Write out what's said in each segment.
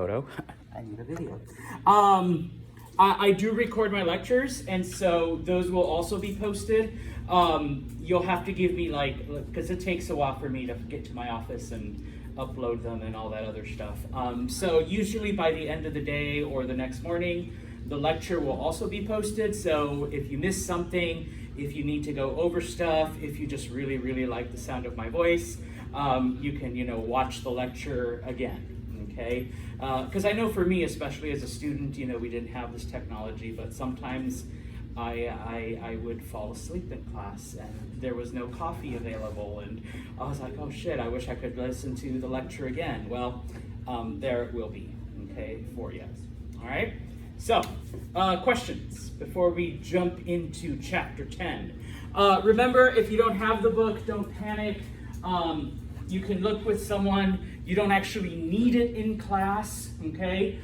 Photo. I need a video. I do record my lectures, and so those will also be posted. You'll have to give me because it takes a while for me to get to my office and upload them and all that other stuff. So usually by the end of the day or the next morning, the lecture will also be posted. So if you miss something, if you need to go over stuff, if you just really, really like the sound of my voice, you can, watch the lecture again. Okay, because I know for me, especially as a student, we didn't have this technology, but sometimes I would fall asleep in class and there was no coffee available, and I was like, oh shit, I wish I could listen to the lecture again. Well, there it will be, okay, for you. All right, so questions before we jump into chapter 10. Remember, if you don't have the book, don't panic. You can look with someone. You don't actually need it in class, okay?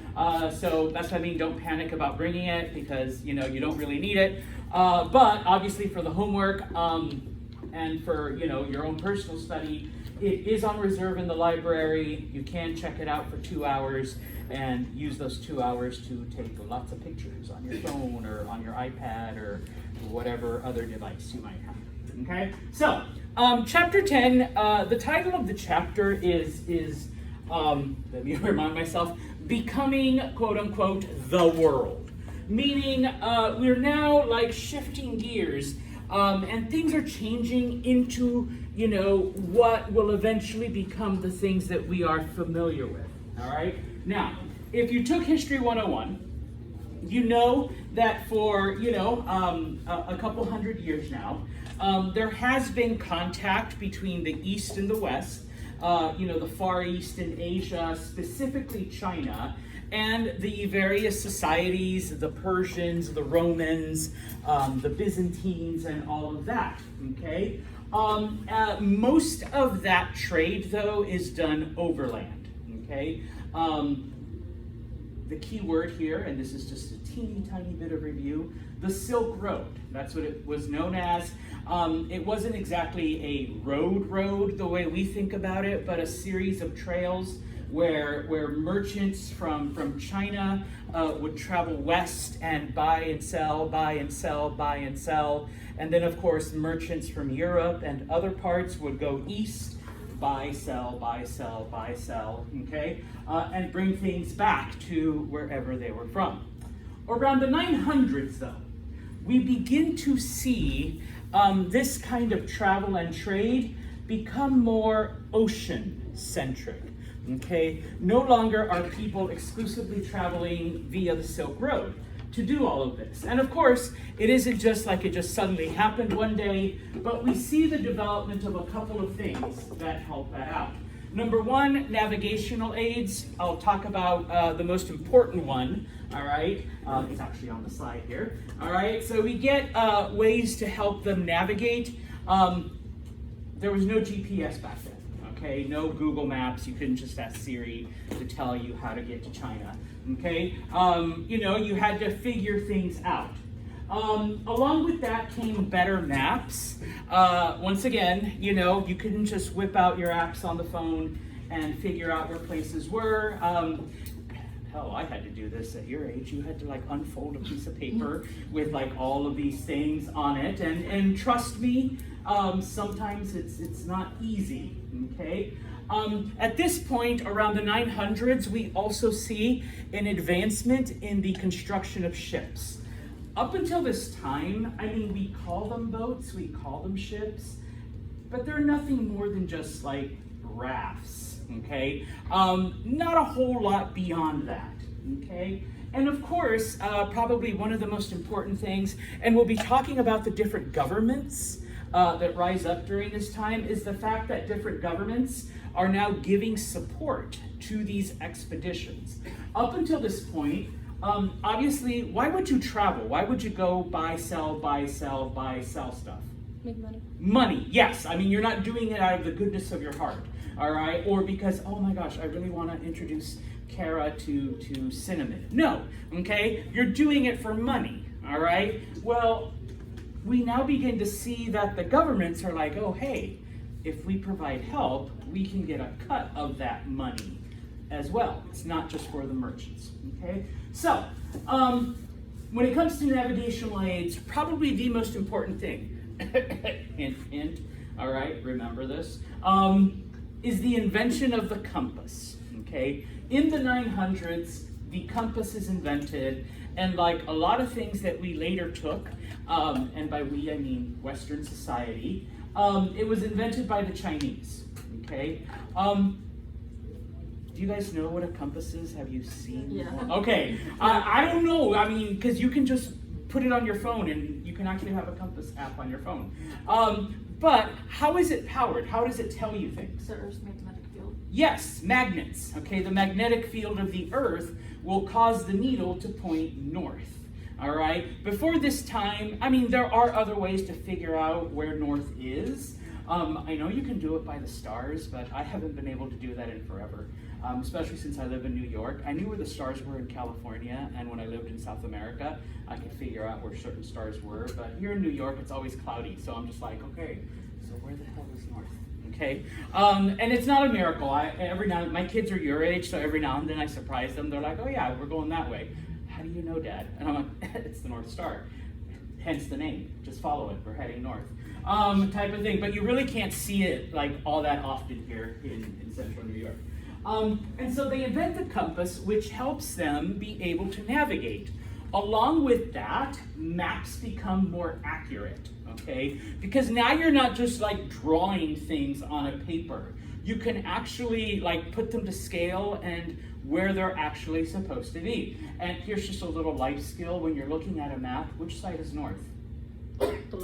So that's what I mean, don't panic about bringing it because, you don't really need it. But obviously for the homework and for, your own personal study, it is on reserve in the library. You can check it out for 2 hours and use those 2 hours to take lots of pictures on your phone or on your iPad or whatever other device you might have. Okay, so chapter 10, the title of the chapter is let me remind myself, becoming, quote unquote, the world. Meaning we're now shifting gears and things are changing into, what will eventually become the things that we are familiar with, all right? Now, if you took History 101, you know that for, a couple hundred years now, there has been contact between the East and the West, the Far East and Asia, specifically China, and the various societies, the Persians, the Romans, the Byzantines, and all of that, okay? Most of that trade, though, is done overland, okay? The key word here, and this is just a teeny tiny bit of review, the Silk Road. That's what it was known as. It wasn't exactly a road the way we think about it, but a series of trails where merchants from China would travel west and buy and sell, buy and sell, buy and sell. And then, of course, merchants from Europe and other parts would go east, buy, sell, buy, sell, buy, sell, okay? And bring things back to wherever they were from. Around the 900s, though, we begin to see this kind of travel and trade become more ocean-centric, okay? No longer are people exclusively traveling via the Silk Road to do all of this. And of course, it isn't just like it just suddenly happened one day, but we see the development of a couple of things that help that out. Number one, navigational aids. I'll talk about the most important one, all right? It's actually on the side here, all right? So we get ways to help them navigate. There was no GPS back then, okay? No Google Maps. You couldn't just ask Siri to tell you how to get to China, okay? You had to figure things out. Along with that came better maps. Once again, you couldn't just whip out your apps on the phone and figure out where places were. Hell, I had to do this at your age. You had to unfold a piece of paper with all of these things on it. And trust me, sometimes it's not easy, okay? At this point, around the 900s, we also see an advancement in the construction of ships. Up until this time, we call them boats, we call them ships, but they're nothing more than just rafts, okay? Not a whole lot beyond that, okay? And of course, probably one of the most important things, and we'll be talking about the different governments that rise up during this time, is the fact that different governments are now giving support to these expeditions. Up until this point, obviously, why would you travel? Why would you go buy, sell, buy, sell, buy, sell stuff? Make money. Money, yes. You're not doing it out of the goodness of your heart, all right? Or because, oh my gosh, I really want to introduce Kara to cinnamon. No, okay? You're doing it for money, all right? Well, we now begin to see that the governments are like, oh, hey, if we provide help, we can get a cut of that money. as well. It's not just for the merchants, okay? So, when it comes to navigational aids, probably the most important thing, hint, hint, all right, remember this, is the invention of the compass, okay? In the 900s, the compass is invented, and like a lot of things that we later took, and by we I mean Western society, it was invented by the Chinese, okay? Do you guys know what a compass is? Have you seen? Yeah. Okay, I don't know, I mean, because you can just put it on your phone and you can actually have a compass app on your phone. But how is it powered? How does it tell you things? The Earth's magnetic field. Yes, magnets. Okay, the magnetic field of the Earth will cause the needle to point north. All right. Before this time, I mean, there are other ways to figure out where north is. I know you can do it by the stars, but I haven't been able to do that in forever. Especially since I live in New York. I knew where the stars were in California, and when I lived in South America, I could figure out where certain stars were. But here in New York, it's always cloudy, so I'm just like, okay, so where the hell is north? Okay, and it's not a miracle. Every now, my kids are your age, so every now and then I surprise them. They're like, oh yeah, we're going that way. How do you know, Dad? And I'm like, it's the North Star. Hence the name. Just follow it. We're heading north. Type of thing. But you really can't see it like all that often here in central New York. And so they invent the compass, which helps them be able to navigate. Along with that, maps become more accurate, okay? Because now you're not just like drawing things on a paper. You can actually like put them to scale and where they're actually supposed to be. And here's just a little life skill. When you're looking at a map, which side is north?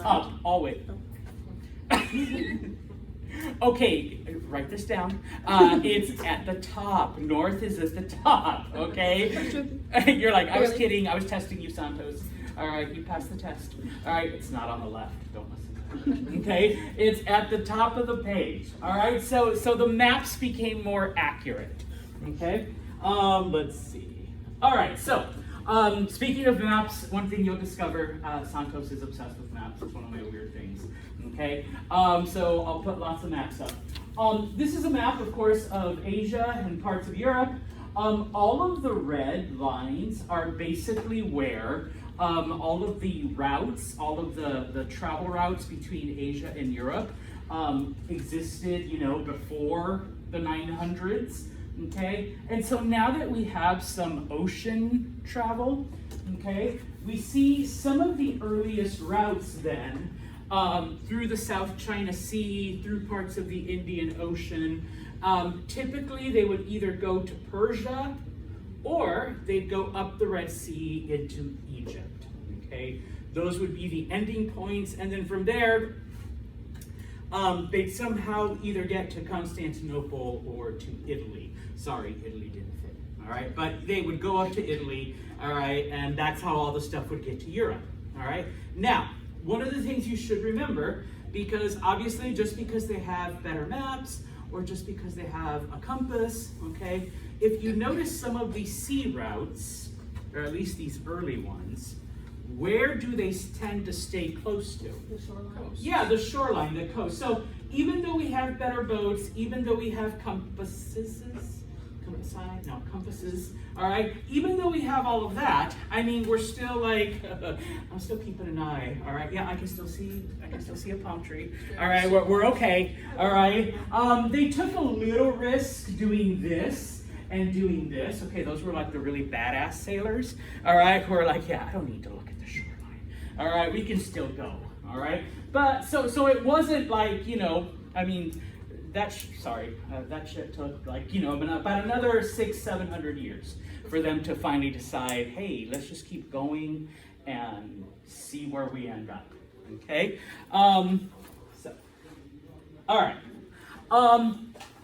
Up, always. Okay, write this down. It's at the top. North is at the top, okay? You're like, I was kidding. I was testing you, Santos. All right, you passed the test. All right, it's not on the left. Don't listen. Okay, it's at the top of the page. All right, so the maps became more accurate. Okay, let's see. All right, so speaking of maps, one thing you'll discover, Santos is obsessed with maps. It's one of my weird things. Okay, so I'll put lots of maps up. This is a map, of course, of Asia and parts of Europe. All of the red lines are basically where all of the routes, all of the travel routes between Asia and Europe existed, you know, before the 900s. Okay, and so now that we have some ocean travel, okay, we see some of the earliest routes then through the South China Sea, through parts of the Indian Ocean. Typically, they would either go to Persia or they'd go up the Red Sea into Egypt. Okay, those would be the ending points, and then from there, they'd somehow either get to Constantinople or to Italy. Sorry, Italy didn't fit. All right, but they would go up to Italy. All right, and that's how all the stuff would get to Europe. All right, now. One of the things you should remember, because obviously just because they have better maps or just because they have a compass, okay, if you notice some of the sea routes, or at least these early ones, where do they tend to stay close to? The shoreline. Yeah, the shoreline, the coast. So even though we have better boats, even though we have compasses, all right, even though we have all of that, I mean, we're still like, I'm still keeping an eye, all right, yeah, I can still see a palm tree, all right, we're okay, all right. They took a little risk doing this and doing this, okay, those were like the really badass sailors, all right, who are like, yeah, I don't need to look at the shoreline, all right, we can still go, all right, but so it wasn't like, you know, I mean, that shit took like, you know, about another 600-700 years for them to finally decide, hey, let's just keep going and see where we end up. Okay? All right.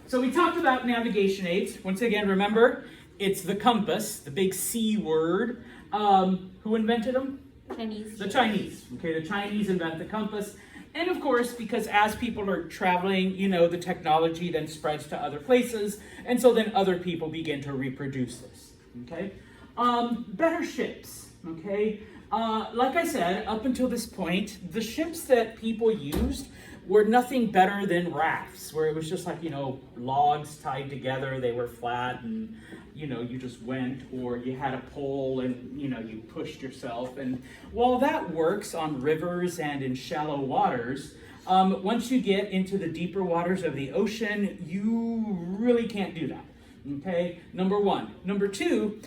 So we talked about navigation aids. Once again, remember, it's the compass, the big C word. Who invented them? Chinese. The Chinese. Okay, the Chinese invent the compass. And of course, because as people are traveling, you know, the technology then spreads to other places, and so then other people begin to reproduce this, okay? Better ships, okay? Like I said, up until this point, the ships that people used were nothing better than rafts, where it was just like, logs tied together, they were flat, and, you just went, or you had a pole and, you pushed yourself. And while that works on rivers and in shallow waters, once you get into the deeper waters of the ocean, you really can't do that. Okay, number one. Number two,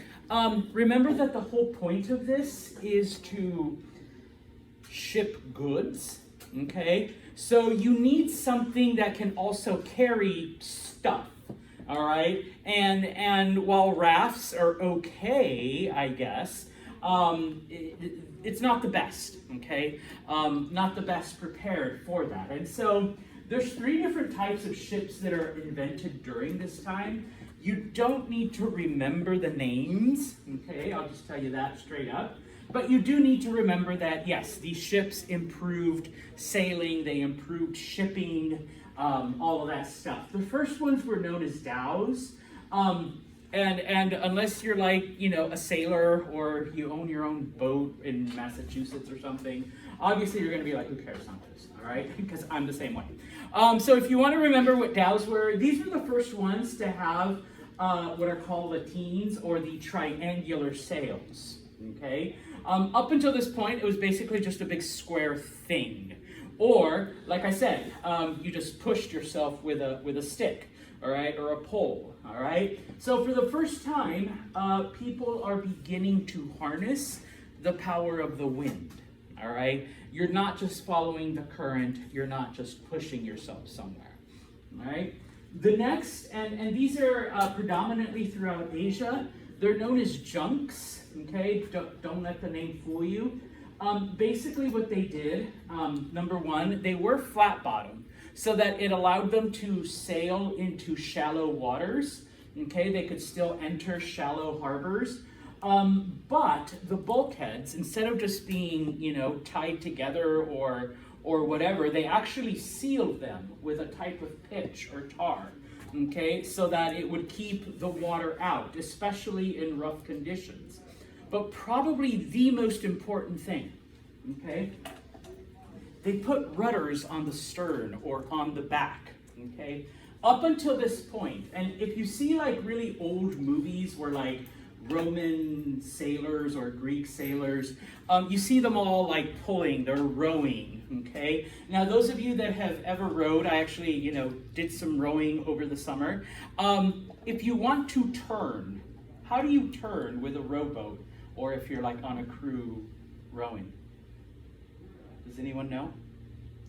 remember that the whole point of this is to ship goods. Okay, so you need something that can also carry stuff. All right, and while rafts are okay, I guess, it's not the best. Okay, not the best prepared for that. And so there's 3 different types of ships that are invented during this time. You don't need to remember the names. Okay, I'll just tell you that straight up. But you do need to remember that, yes, these ships improved sailing, they improved shipping, all of that stuff. The first ones were known as dhows. And unless you're like, a sailor or you own your own boat in Massachusetts or something, obviously you're going to be like, who cares on this, all right? Because I'm the same way. So if you want to remember what dhows were, these were the first ones to have what are called lateens, or the triangular sails, okay? Up until this point, it was basically just a big square thing. Or, like I said, you just pushed yourself with a stick, all right, or a pole, all right? So for the first time, people are beginning to harness the power of the wind, all right? You're not just following the current, you're not just pushing yourself somewhere, all right? The next, and these are predominantly throughout Asia, they're known as junks, okay? Don't let the name fool you. Basically what they did, number one, they were flat bottom, so that it allowed them to sail into shallow waters, okay? They could still enter shallow harbors, but the bulkheads, instead of just being, tied together or whatever, they actually sealed them with a type of pitch or tar, okay, so that it would keep the water out, especially in rough conditions. But probably the most important thing, okay, they put rudders on the stern or on the back, okay? Up until this point, and if you see like really old movies where like Roman sailors or Greek sailors, you see them all like pulling, they're rowing, okay? Now those of you that have ever rowed, I actually, did some rowing over the summer. If you want to turn, how do you turn with a rowboat, or if you're like on a crew rowing? Does anyone know?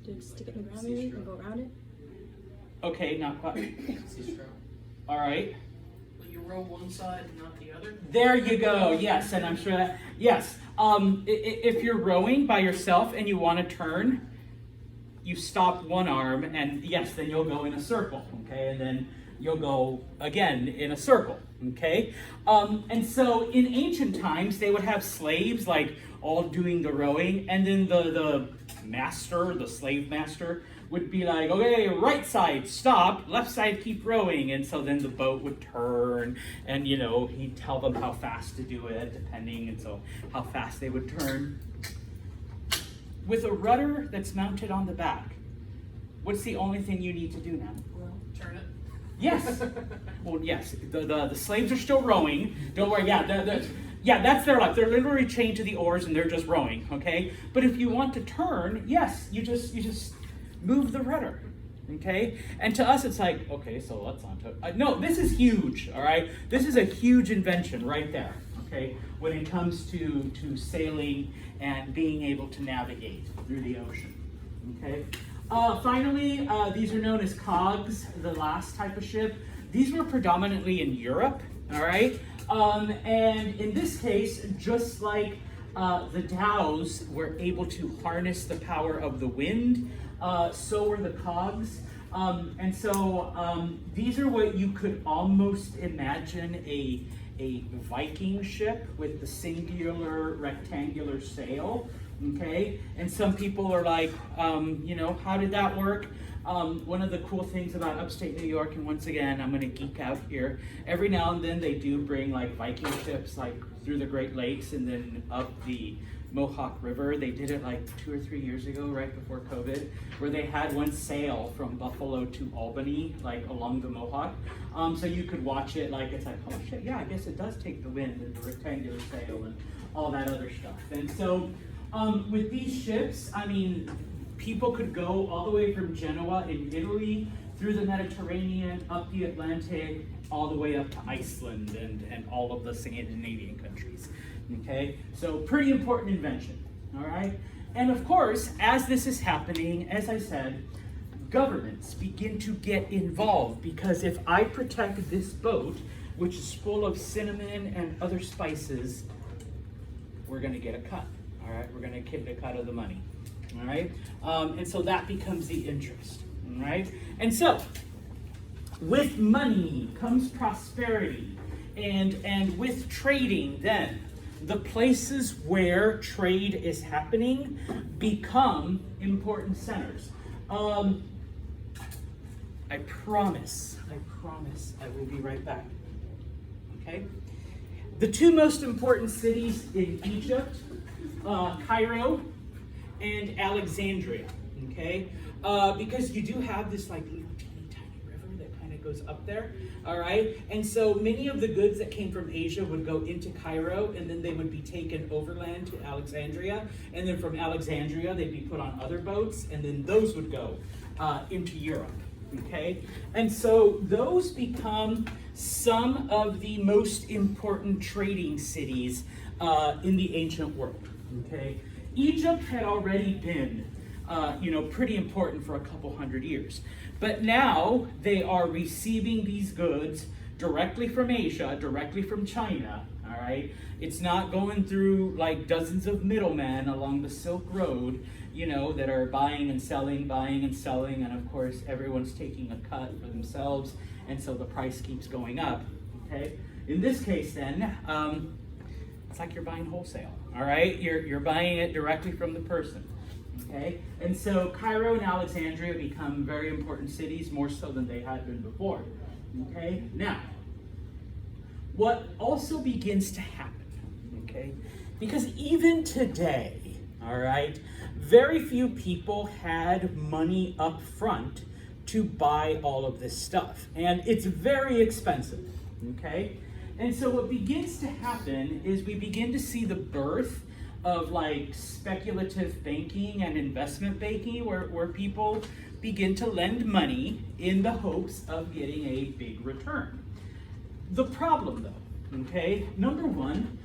Just stick it in the ground maybe and go around it? Okay, not quite. All right. You row one side and not the other? There you go, yes, and I'm sure that, yes. If you're rowing by yourself and you want to turn, you stop one arm, and yes, then you'll go in a circle, okay, and then you'll go again in a circle, okay? And so in ancient times, they would have slaves, like, all doing the rowing, and then the master, the slave master, would be like, okay, right side, stop, left side, keep rowing. And so then the boat would turn, and, he'd tell them how fast to do it, depending, and so how fast they would turn. With a rudder that's mounted on the back, what's the only thing you need to do now? Well, turn it. Yes. Well, yes, the slaves are still rowing. Don't worry, that's their life. They're literally chained to the oars and they're just rowing, okay? But if you want to turn, yes, you just move the rudder, okay? And to us, it's like, okay, so let's on to no, this is huge, all right? This is a huge invention right there, okay? When it comes to sailing and being able to navigate through the ocean, okay? Finally, these are known as cogs, the last type of ship. These were predominantly in Europe, all right? And in this case, just like the dhows were able to harness the power of the wind, so were the cogs. And so these are what you could almost imagine a Viking ship with the singular rectangular sail, okay? And some people are like, how did that work? One of the cool things about upstate New York, and once again, I'm gonna geek out here, every now and then they do bring like Viking ships like through the Great Lakes and then up the Mohawk River. They did it like 2 or 3 years ago, right before COVID, where they had one sail from Buffalo to Albany, like along the Mohawk. So you could watch it like, it's like, oh shit, yeah, I guess it does take the wind and the rectangular sail and all that other stuff. And so with these ships, I mean, people could go all the way from Genoa in Italy, through the Mediterranean, up the Atlantic, all the way up to Iceland and all of the Scandinavian countries. Okay, so pretty important invention, all right? And of course, as this is happening, as I said, governments begin to get involved, because if I protect this boat, which is full of cinnamon and other spices, we're gonna get a cut, all right? We're gonna get a cut of the money, all right? And so that becomes the interest, all right? And so, with money comes prosperity, and with trading then, the places where trade is happening become important centers. I promise I will be right back, okay? The two most important cities in Egypt, Cairo and Alexandria, okay? Because you do have this like little teeny tiny river that kind of goes up there, all right? And so many of the goods that came from Asia would go into Cairo, and then they would be taken overland to Alexandria, and then from Alexandria they'd be put on other boats, and then those would go into Europe, okay? And so those become some of the most important trading cities in the ancient world, okay? Egypt had already been pretty important for a couple hundred years. But now they are receiving these goods directly from Asia, directly from China, all right? It's not going through like dozens of middlemen along the Silk Road, that are buying and selling, and of course everyone's taking a cut for themselves, and so the price keeps going up, okay? In this case then, it's like you're buying wholesale, all right? You're buying it directly from the person. Okay, and so Cairo and Alexandria become very important cities, more so than they had been before. Okay, now, what also begins to happen, okay, because even today, all right, very few people had money up front to buy all of this stuff, and it's very expensive, okay? And so what begins to happen is we begin to see the birth of like speculative banking and investment banking, where people begin to lend money in the hopes of getting a big return. The problem though, okay, number one,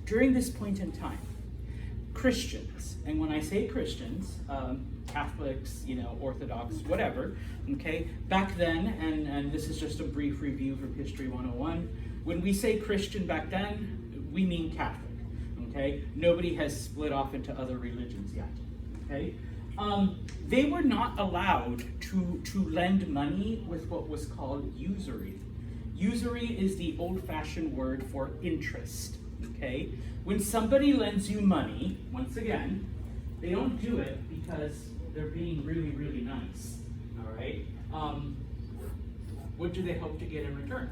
during this point in time, Christians, and when I say Christians, Catholics, Orthodox, whatever, okay, back then, and this is just a brief review from History 101, when we say Christian back then, we mean Catholic, okay? Nobody has split off into other religions yet, okay? They were not allowed to lend money with what was called usury. Usury is the old-fashioned word for interest, okay? When somebody lends you money, once again, they don't do it because they're being really, really nice, all right? What do they hope to get in return?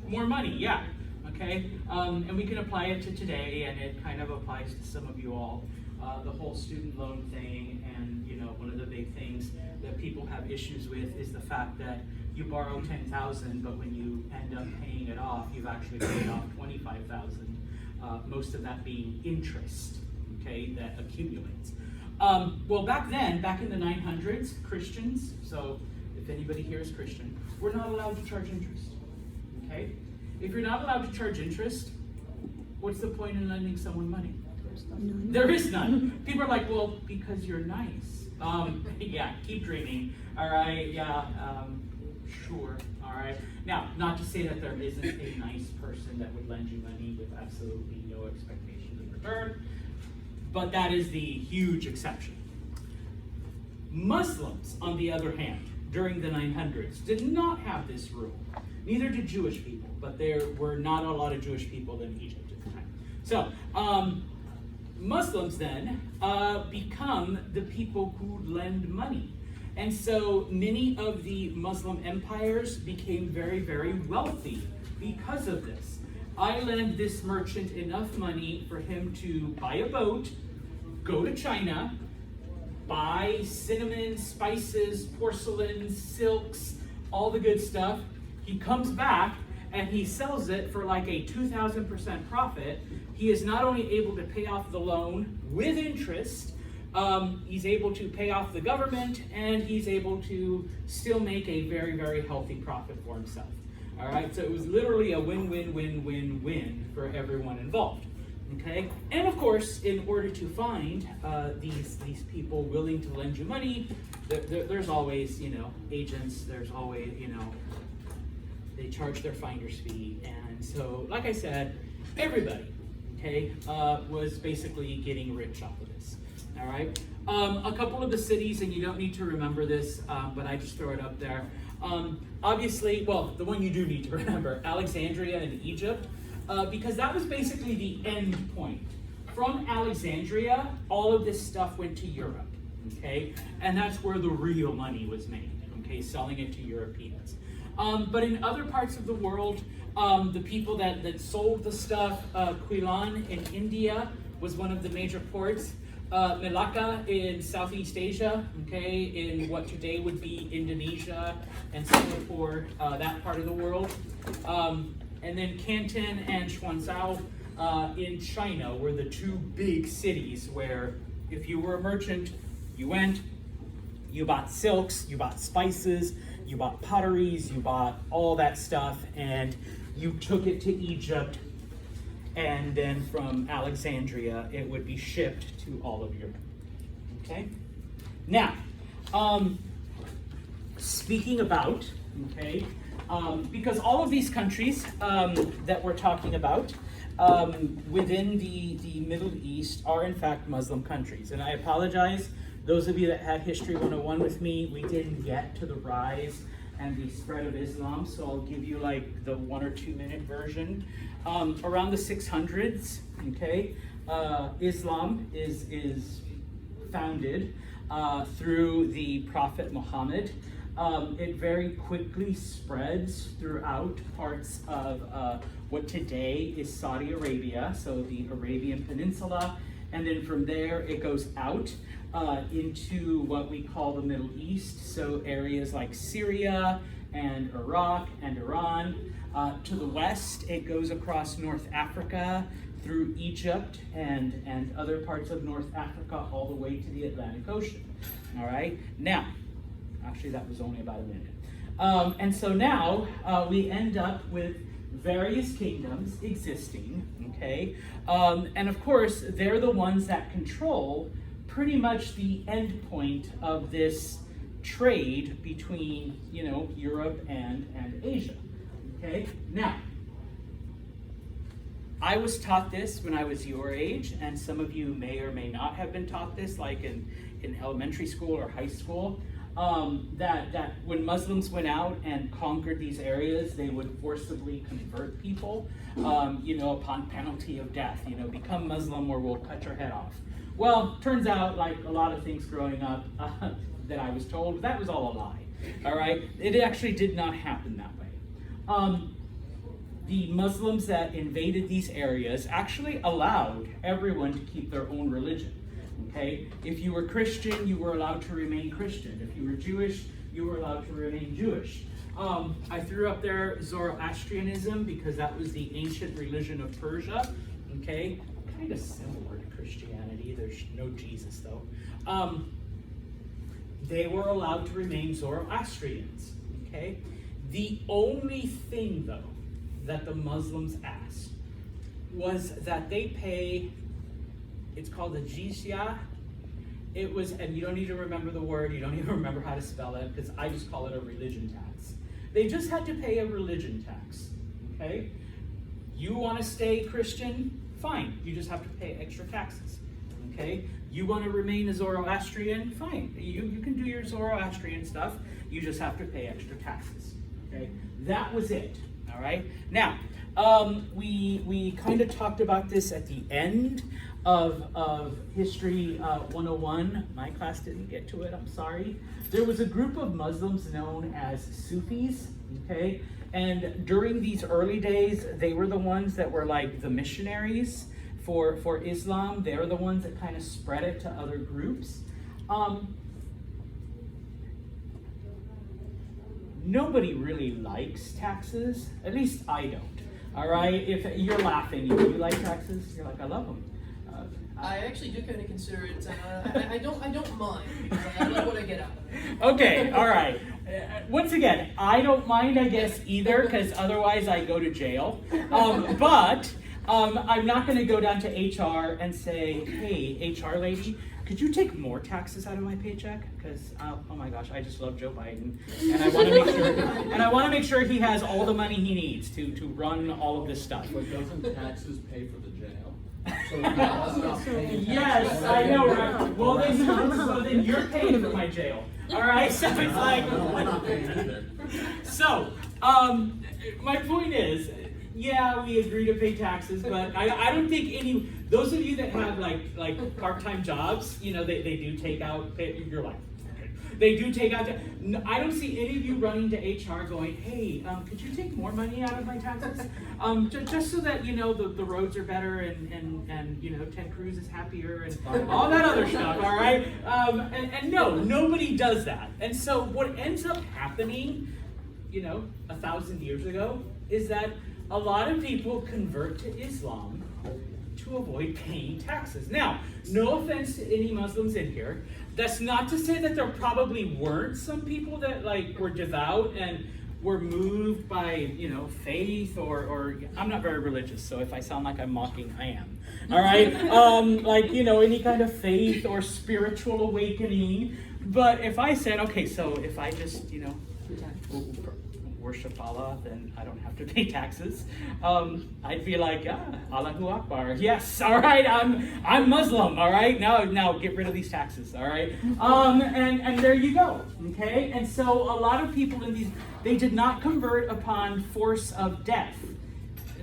More money, yeah, okay? And we can apply it to today, and it kind of applies to some of you all. The whole student loan thing, and one of the big things that people have issues with is the fact that you borrow $10,000, but when you end up paying it off, you've actually paid off $25,000. Most of that being interest, okay, that accumulates. Well, back then, back in the 900s, Christians, so if anybody here is Christian, we're not allowed to charge interest. Okay? If you're not allowed to charge interest, what's the point in lending someone money? None. There is none. People are like, well, because you're nice. Yeah, keep dreaming. All right, yeah, sure. All right. Now, not to say that there isn't a nice person that would lend you money with absolutely no expectation in return, but that is the huge exception. Muslims, on the other hand, during the 900s, did not have this rule. Neither did Jewish people, but there were not a lot of Jewish people in Egypt at the time. So, Muslims then become the people who lend money. And so many of the Muslim empires became very, very wealthy because of this. I lend this merchant enough money for him to buy a boat, go to China, buy cinnamon, spices, porcelain, silks, all the good stuff. He comes back and he sells it for like a 2,000% profit. He is not only able to pay off the loan with interest, he's able to pay off the government, and he's able to still make a very, very healthy profit for himself. All right, so it was literally a win-win-win-win-win for everyone involved. Okay, and of course, in order to find these people willing to lend you money, there's always, agents. There's always, they charge their finder's fee, and so, like I said, everybody, was basically getting rich off of this. All right. A couple of the cities, and you don't need to remember this, but I just throw it up there. Obviously, well, the one you do need to remember, Alexandria in Egypt, because that was basically the end point. From Alexandria, all of this stuff went to Europe, and that's where the real money was made, selling it to Europeans. But in other parts of the world, the people that sold the stuff, Quilon in India was one of the major ports. Malacca in Southeast Asia, in what today would be Indonesia and Singapore, that part of the world. And then Canton and Xuanzhou in China were the two big cities where if you were a merchant, you went, you bought silks, you bought spices, you bought potteries, you bought all that stuff, and you took it to Egypt, and then from Alexandria, it would be shipped to all of Europe. Now, speaking about, because all of these countries that we're talking about within the Middle East are in fact Muslim countries. And I apologize, those of you that had History 101 with me, we didn't get to the rise and the spread of Islam, so I'll give you like the 1 or 2 minute version. Around the 600s, Islam is founded through the Prophet Muhammad. It very quickly spreads throughout parts of what today is Saudi Arabia, so the Arabian Peninsula, and then from there it goes out into what we call the Middle East, so areas like Syria and Iraq and Iran. To the west, it goes across North Africa, through Egypt and other parts of North Africa, all the way to the Atlantic Ocean. All right, now, actually that was only about a minute. And so now we end up with various kingdoms existing, and of course, they're the ones that control pretty much the end point of this trade between, Europe and Asia. Now, I was taught this when I was your age, and some of you may or may not have been taught this, like in elementary school or high school, that when Muslims went out and conquered these areas, they would forcibly convert people, upon penalty of death, become Muslim or we'll cut your head off. Well, turns out, like a lot of things growing up that I was told, that was all a lie, all right? It actually did not happen that way. The Muslims that invaded these areas actually allowed everyone to keep their own religion, If you were Christian, you were allowed to remain Christian. If you were Jewish, you were allowed to remain Jewish. I threw up there Zoroastrianism because that was the ancient religion of Persia, kind of similar to Christianity. There's no Jesus, though. They were allowed to remain Zoroastrians, The only thing, though, that the Muslims asked was that they pay, it's called a jizya. It was, and you don't need to remember the word, you don't even remember how to spell it, because I just call it a religion tax. They just had to pay a religion tax, You want to stay Christian? Fine, you just have to pay extra taxes, You want to remain a Zoroastrian? Fine, you can do your Zoroastrian stuff, you just have to pay extra taxes, That was it, All right. Now, we kind of talked about this at the end of History 101. My class didn't get to it. I'm sorry. There was a group of Muslims known as Sufis. Okay. And during these early days, they were the ones that were like the missionaries for Islam. They're the ones that kind of spread it to other groups. Nobody really likes taxes. At least I don't. All right. If you're laughing, you like taxes? You're like, I love them. I actually do kind of consider it. I don't mind because I like what I get out of it. Okay. All right. Once again, I don't mind, I guess, either, because otherwise I go to jail. But I'm not going to go down to HR and say, hey, HR lady, could you take more taxes out of my paycheck? Because oh my gosh, I just love Joe Biden, and I want to make sure he has all the money he needs to run all of this stuff. But doesn't taxes pay for the jail? So that's not paying Yes, taxes. I know, right? Well, then you're paying for my jail. All right, so it's like. No, I'm not paying either. So, my point is, yeah, we agree to pay taxes, but I don't think those of you that have like part-time jobs, you know, they do take out, you're like, okay. They do take out, I don't see any of you running to HR going, hey, could you take more money out of my taxes? Just so that, you know, the roads are better and you know, Ted Cruz is happier and all that other stuff, all right? And no, nobody does that. And so what ends up happening, you know, 1,000 years ago, is that a lot of people convert to Islam to avoid paying taxes. Now, no offense to any Muslims in here. That's not to say that there probably weren't some people that like were devout and were moved by, you know, faith or I'm not very religious, so if I sound like I'm mocking, I am. All right? Like, you know, any kind of faith or spiritual awakening. But if I said, okay, so if I just, you know, worship Allah, then I don't have to pay taxes. I'd be like, Allahu Akbar. Yes, all right, I'm Muslim, all right? Now get rid of these taxes, all right? And there you go, okay? And so a lot of people they did not convert upon force of death.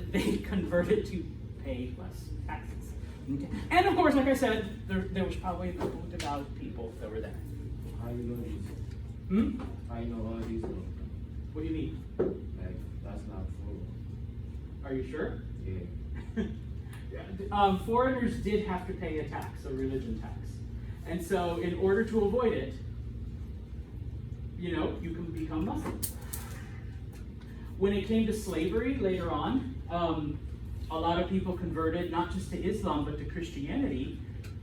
They converted to pay less taxes. Okay? And of course, like I said, there was probably a couple of devout people that were there. How you know these? How you know all of these? What do you mean? Like, that's not true. Are you sure? Yeah. Foreigners did have to pay a tax, a religion tax. And so in order to avoid it, you know, you can become Muslim. When it came to slavery later on, a lot of people converted not just to Islam, but to Christianity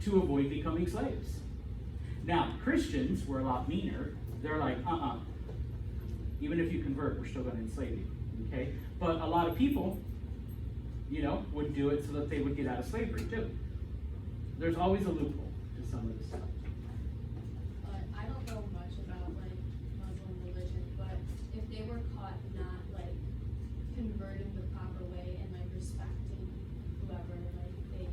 to avoid becoming slaves. Now, Christians were a lot meaner. They're like, even if you convert, we're still going to enslave you, okay? But a lot of people, you know, would do it so that they would get out of slavery too. There's always a loophole to some of this stuff. I don't know much about like Muslim religion, but if they were caught not like converting the proper way and like respecting whoever like they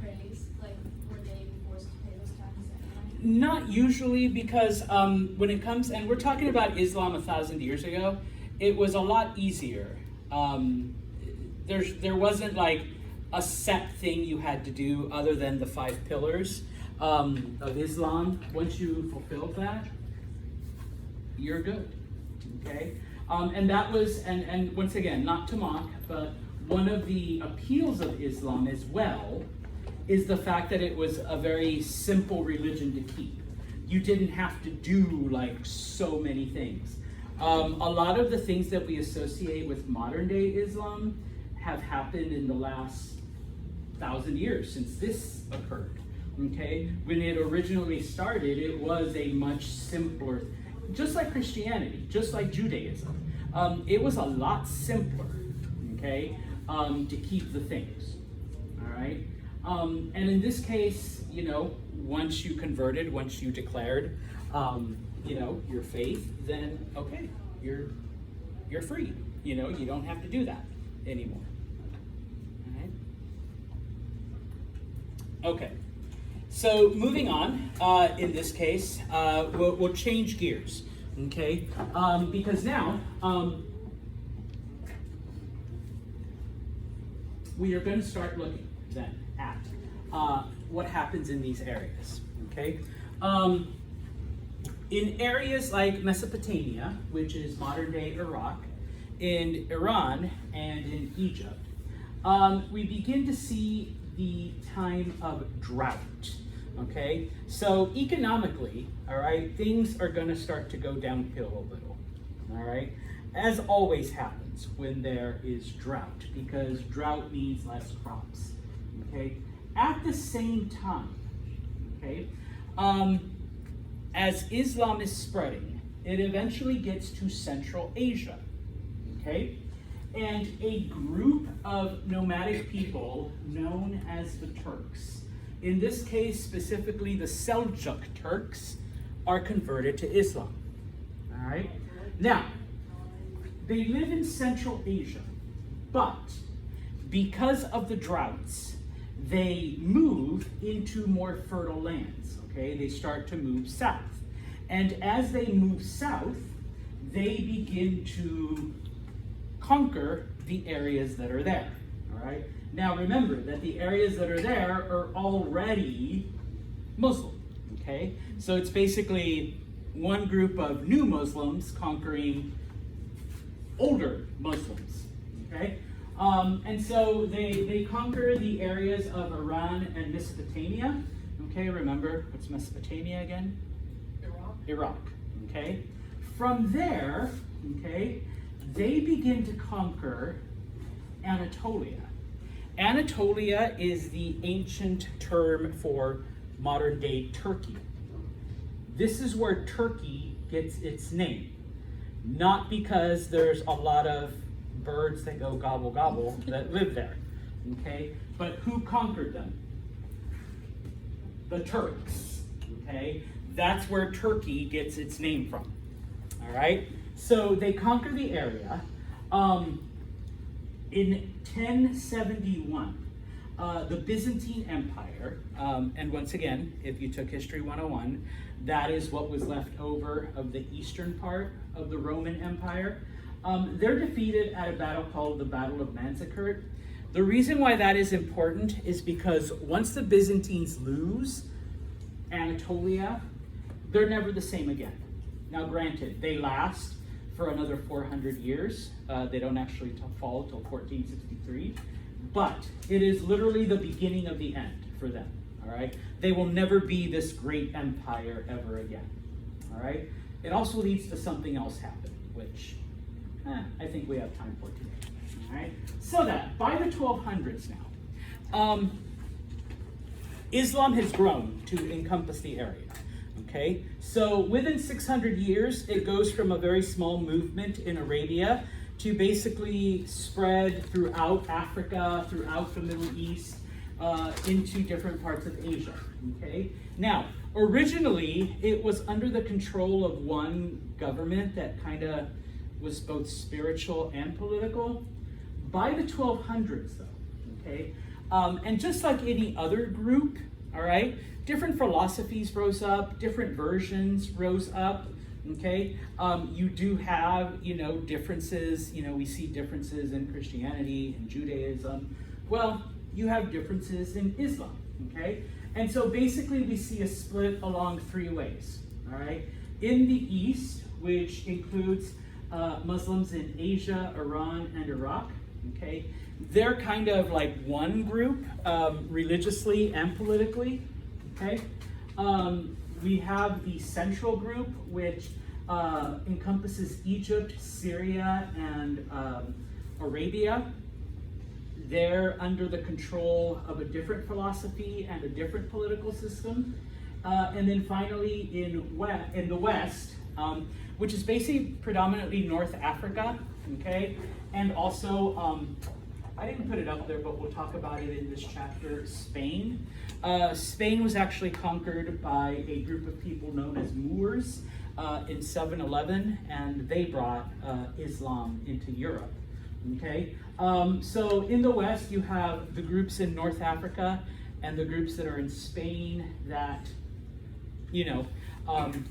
praise, like were they forced to pay those taxes anyway? Not usually, because when it comes, and we're talking about Islam 1,000 years ago, it was a lot easier. There wasn't like a set thing you had to do other than the 5 pillars of Islam. Once you fulfilled that, you're good, okay? And that was, and once again, not to mock, but one of the appeals of Islam as well is the fact that it was a very simple religion to keep. You didn't have to do like so many things. A lot of the things that we associate with modern day Islam have happened in the last 1,000 years since this occurred, okay? When it originally started, it was a much simpler, just like Christianity, just like Judaism. It was a lot simpler, okay, to keep the things, all right? And in this case, you know, once you converted, once you declared, you know, your faith, then okay, you're free. You know, you don't have to do that anymore. All right. Okay. So moving on, in this case, we'll change gears. Okay, because now we are going to start looking then at what happens in these areas, okay? In areas like Mesopotamia, which is modern-day Iraq, in Iran, and in Egypt, we begin to see the time of drought, okay? So economically, all right, things are going to start to go downhill a little, all right? As always happens when there is drought, because drought means less crops, okay? At the same time, okay, as Islam is spreading, it eventually gets to Central Asia, okay? And a group of nomadic people known as the Turks, in this case specifically the Seljuk Turks, are converted to Islam, all right? Now, they live in Central Asia, but because of the droughts, they move into more fertile lands, okay? They start to move south. And as they move south, they begin to conquer the areas that are there, all right? Now remember that the areas that are there are already Muslim, okay? So it's basically one group of new Muslims conquering older Muslims, okay? And so they conquer the areas of Iran and Mesopotamia, okay? Remember, what's Mesopotamia again? Iraq, okay? From there, okay, they begin to conquer Anatolia. Anatolia is the ancient term for modern-day Turkey. This is where Turkey gets its name, not because there's a lot of birds that go gobble gobble that live there, okay? But who conquered them? The Turks, okay? That's where Turkey gets its name from, all right? So they conquer the area. In 1071, the Byzantine Empire, and once again, if you took History 101, that is what was left over of the eastern part of the Roman Empire. They're defeated at a battle called the Battle of Manzikert. The reason why that is important is because once the Byzantines lose Anatolia, they're never the same again. Now granted, they last for another 400 years. They don't actually fall till 1463, but it is literally the beginning of the end for them, all right? They will never be this great empire ever again, all right? It also leads to something else happening, which I think we have time for today, all right? So that by the 1200s now, Islam has grown to encompass the area. Okay, so within 600 years, it goes from a very small movement in Arabia to basically spread throughout Africa, throughout the Middle East, into different parts of Asia. Okay, now originally it was under the control of one government that kind of was both spiritual and political. By the 1200s, though, okay, and just like any other group, all right, different philosophies rose up, different versions rose up, okay? You do have, differences, we see differences in Christianity and Judaism. Well, you have differences in Islam, okay? And so basically we see a split along three ways, all right? In the East, which includes Muslims in Asia, Iran, and Iraq, okay? They're kind of like one group, religiously and politically. Okay, we have the central group, which encompasses Egypt, Syria, and Arabia. They're under the control of a different philosophy and a different political system. And then finally, in the West, which is basically predominantly North Africa, okay, and also I didn't put it up there, but we'll talk about it in this chapter, Spain. Spain was actually conquered by a group of people known as Moors in 711, and they brought Islam into Europe, okay? So in the West, you have the groups in North Africa and the groups that are in Spain that,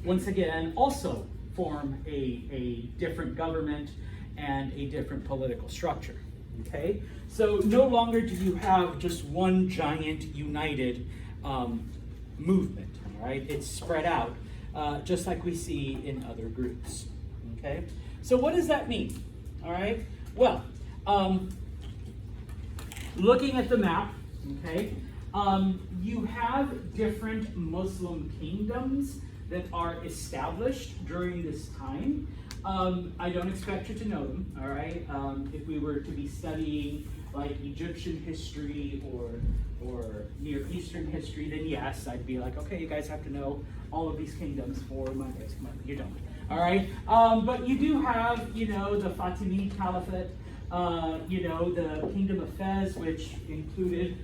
once again, also form a different government and a different political structure. Okay, so no longer do you have just one giant united movement, all right? It's spread out, just like we see in other groups, okay? So what does that mean, all right? Well, looking at the map, okay, you have different Muslim kingdoms that are established during this time. I don't expect you to know them, all right? If we were to be studying like Egyptian history or Near Eastern history, then yes, I'd be like, okay, you guys have to know all of these kingdoms for Monday. You don't, all right? But you do have, you know, the Fatimid Caliphate, you know, the Kingdom of Fez, which included,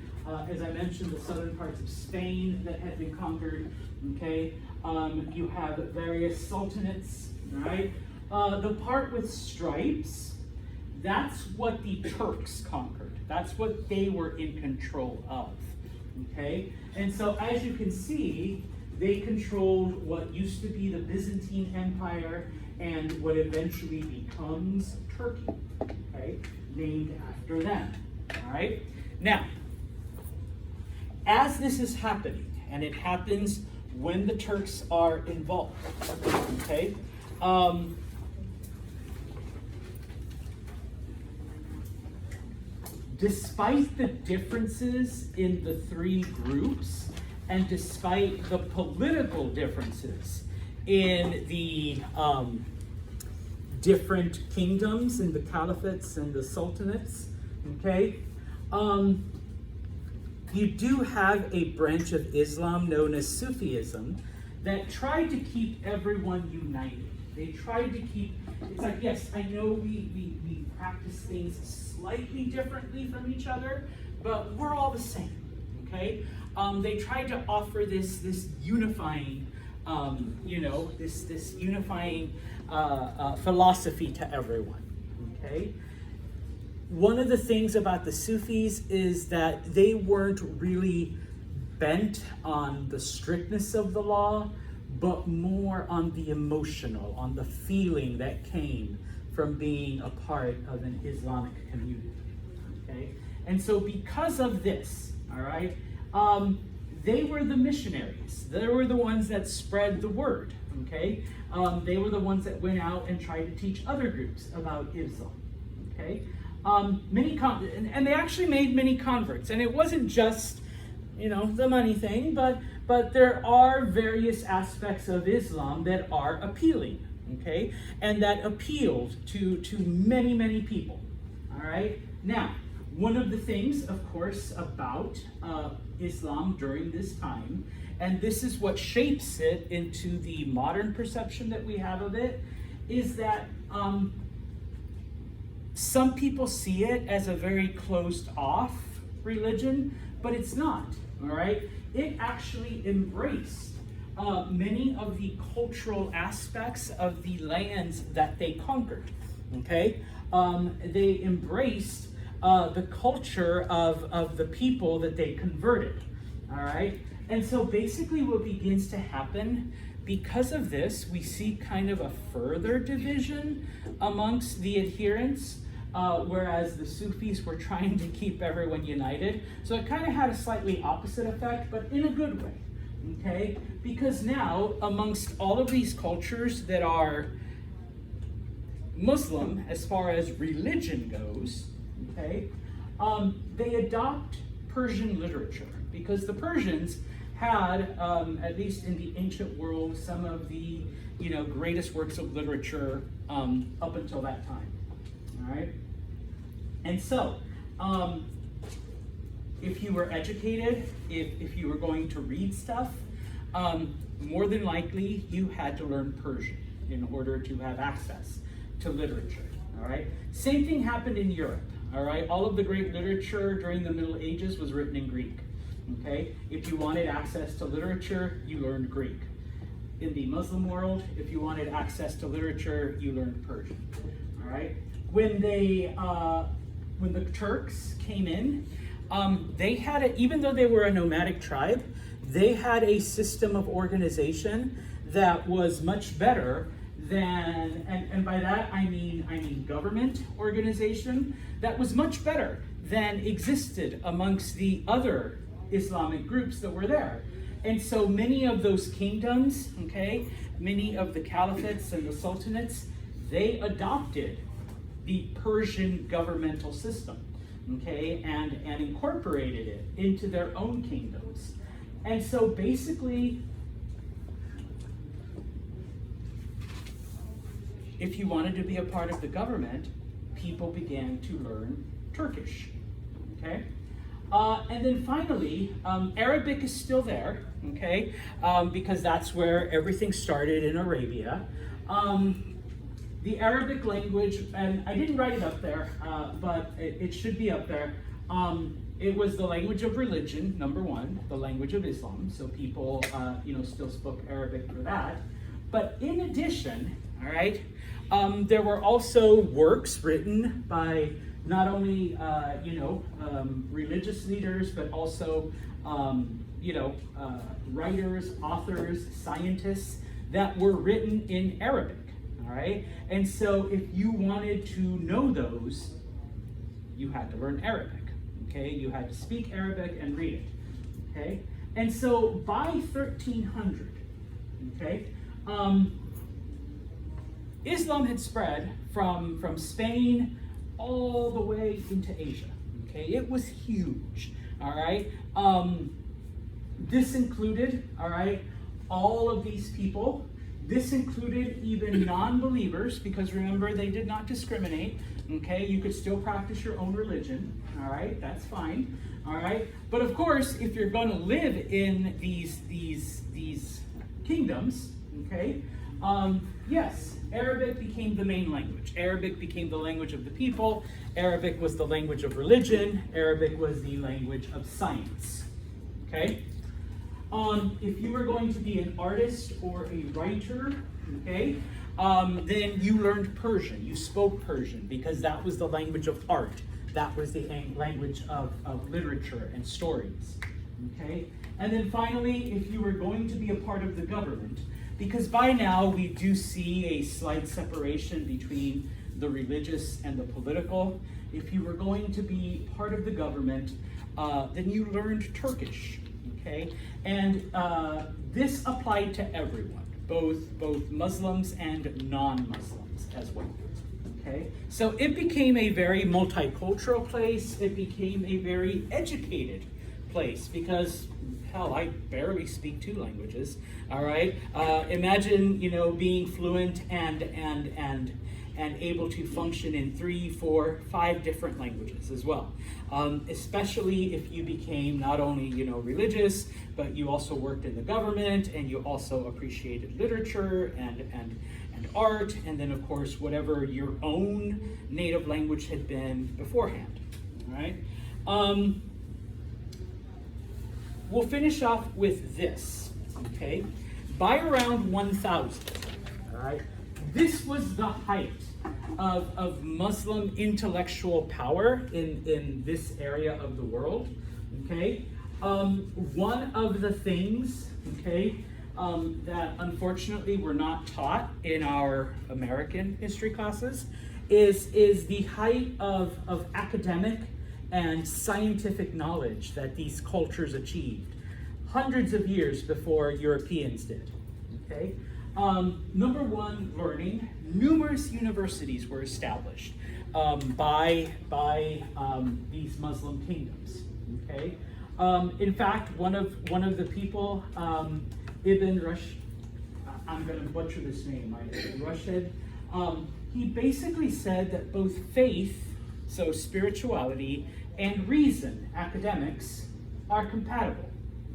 as I mentioned, the southern parts of Spain that had been conquered, okay? You have various sultanates, right? The part with stripes, that's what the Turks conquered. That's what they were in control of, okay? And so as you can see, they controlled what used to be the Byzantine Empire and what eventually becomes Turkey, okay? Named after them, all right? Now, as this is happening, and it happens when the Turks are involved, okay? Despite the differences in the three groups, and despite the political differences in the different kingdoms, in the caliphates and the sultanates, okay, you do have a branch of Islam known as Sufism that tried to keep everyone united. They tried to keep, it's like, yes, I know we practice things slightly differently from each other, but we're all the same, okay? They tried to offer this unifying, you know, this unifying philosophy to everyone, okay? One of the things about the Sufis is that they weren't really bent on the strictness of the law, but more on the emotional, on the feeling that came from being a part of an Islamic community, okay? And so because of this, all right, they were the missionaries. They were the ones that spread the word, okay? They were the ones that went out and tried to teach other groups about Islam, okay? And they actually made many converts, and it wasn't just, you know, the money thing, but there are various aspects of Islam that are appealing, okay, and that appealed to many, many people, all right? Now, one of the things, of course, about Islam during this time, and this is what shapes it into the modern perception that we have of it, is that some people see it as a very closed off religion, but it's not, all right? It actually embraced many of the cultural aspects of the lands that they conquered, okay? They embraced the culture of the people that they converted, all right? And so basically what begins to happen, because of this, we see kind of a further division amongst the adherents, whereas the Sufis were trying to keep everyone united. So it kind of had a slightly opposite effect, but in a good way, okay? Because now, amongst all of these cultures that are Muslim, as far as religion goes, okay, they adopt Persian literature, because the Persians had, at least in the ancient world, some of the, you know, greatest works of literature up until that time, all right? And so, if you were educated, if you were going to read stuff, more than likely you had to learn Persian in order to have access to literature, all right? Same thing happened in Europe, all right? All of the great literature during the Middle Ages was written in Greek, okay? If you wanted access to literature, you learned Greek. In the Muslim world, if you wanted access to literature, you learned Persian, all right? When the Turks came in, they had even though they were a nomadic tribe, they had a system of organization that was much better than, and by that I mean government organization, that was much better than existed amongst the other Islamic groups that were there. And so many of those kingdoms, okay, many of the caliphates and the sultanates, they adopted the Persian governmental system, okay, and incorporated it into their own kingdoms. And so basically, if you wanted to be a part of the government, people began to learn Turkish, okay? And then finally, Arabic is still there, okay? Because that's where everything started in Arabia. The Arabic language, and I didn't write it up there, but it should be up there. It was the language of religion, number one, the language of Islam. So people, still spoke Arabic for that. But in addition, all right, there were also works written by not only, religious leaders, but also, writers, authors, scientists that were written in Arabic, all right? And so if you wanted to know those, you had to learn Arabic, okay? You had to speak Arabic and read it, okay? And so by 1300, okay, Islam had spread from Spain all the way into Asia. Okay, it was huge. All right. This included, all right, all of these people. This included even non-believers, because remember, they did not discriminate. Okay, you could still practice your own religion. All right, that's fine. All right, but of course, if you're going to live in these kingdoms, okay, yes. Arabic became the main language. Arabic became the language of the people. Arabic was the language of religion. Arabic was the language of science. Okay? If you were going to be an artist or a writer, okay, then you learned Persian. You spoke Persian because that was the language of art. That was the language of literature and stories. Okay? And then finally, if you were going to be a part of the government, because by now we do see a slight separation between the religious and the political. If you were going to be part of the government, then you learned Turkish, okay? And this applied to everyone, both Muslims and non-Muslims as well, okay? So it became a very multicultural place. It became a very educated place because, hell, I barely speak 2 languages. All right. Imagine, being fluent and able to function in 3, 4, 5 different languages as well. Especially if you became not only, religious, but you also worked in the government and you also appreciated literature and art, and then of course whatever your own native language had been beforehand. All right. We'll finish off with this, okay? By around 1000, all right, this was the height of Muslim intellectual power in this area of the world, okay? One of the things, okay, that unfortunately were not taught in our American history classes is the height of academic and scientific knowledge that these cultures achieved hundreds of years before Europeans did, okay? Number one, learning. Numerous universities were established by these Muslim kingdoms, okay? In fact, one of the people, Ibn Rushd, I'm going to butcher this name, Rushd, he basically said that both faith, so spirituality, and reason, academics, are compatible,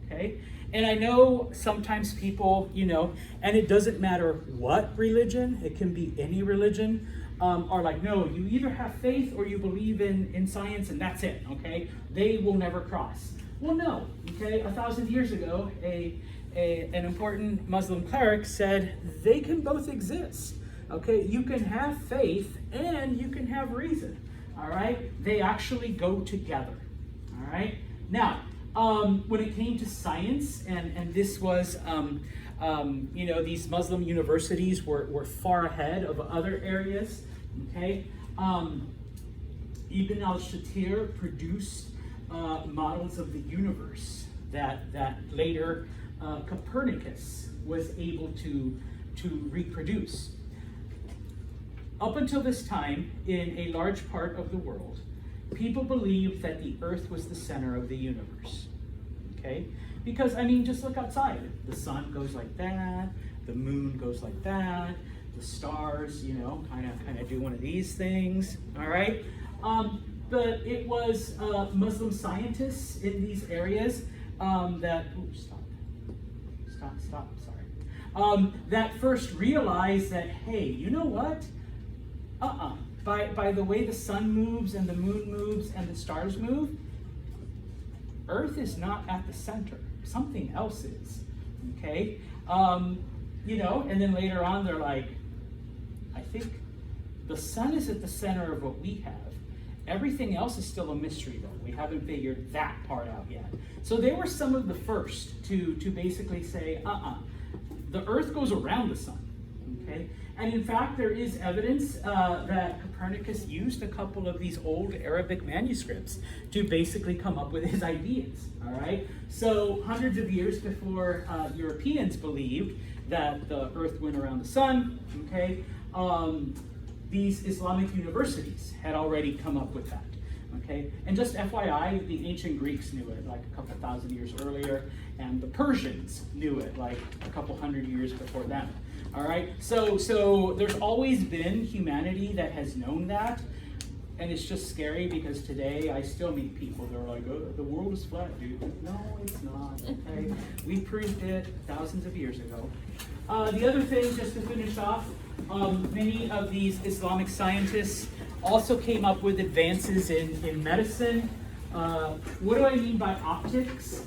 okay? And I know sometimes people, and it doesn't matter what religion, it can be any religion, are like, no, you either have faith or you believe in science and that's it, okay? They will never cross. Well, no, okay? 1,000 years ago, an important Muslim cleric said they can both exist, okay? You can have faith and you can have reason. All right, they actually go together. All right, now when it came to science, and this was You know, these Muslim universities were far ahead of other areas, okay? Ibn al-Shatir produced models of the universe that later Copernicus was able to reproduce. Up until this time, in a large part of the world, people believed that the Earth was the center of the universe, okay? Because, I mean, just look outside. The sun goes like that, the moon goes like that, the stars, you know, kind of do one of these things, all right? But it was Muslim scientists in these areas that, sorry. That first realized that, hey, you know what? By the way the sun moves and the moon moves and the stars move, Earth is not at the center. Something else is, okay? You know, and then later on they're like, I think the sun is at the center of what we have. Everything else is still a mystery though. We haven't figured that part out yet. So they were some of the first to basically say, the Earth goes around the sun, okay? And in fact, there is evidence that Copernicus used a couple of these old Arabic manuscripts to basically come up with his ideas, all right? So hundreds of years before Europeans believed that the Earth went around the sun, okay, these Islamic universities had already come up with that, okay? And just FYI, the ancient Greeks knew it like a couple thousand years earlier, and the Persians knew it like a couple hundred years before them. All right, so there's always been humanity that has known that, and it's just scary because today I still meet people that are like, oh, the world is flat, dude. No, it's not, okay? We proved it thousands of years ago. The other thing, just to finish off, many of these Islamic scientists also came up with advances in medicine. What do I mean by optics?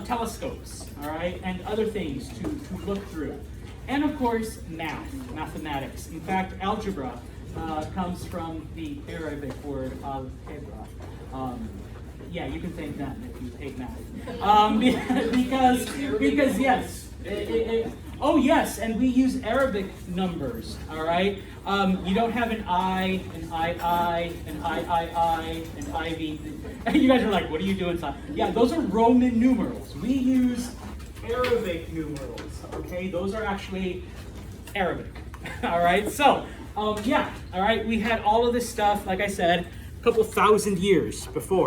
Telescopes, all right, and other things to look through. And of course, mathematics. In fact, algebra comes from the Arabic word al-hebra. Yeah, you can thank them if you hate math. Because yes, oh yes, and we use Arabic numbers, all right? You don't have an I, an I, an I, an IV. You guys are like, what are you doing? Yeah, those are Roman numerals. We use Arabic numerals, okay? Those are actually Arabic, all right? So, yeah, all right, we had all of this stuff, like I said, a couple thousand years before.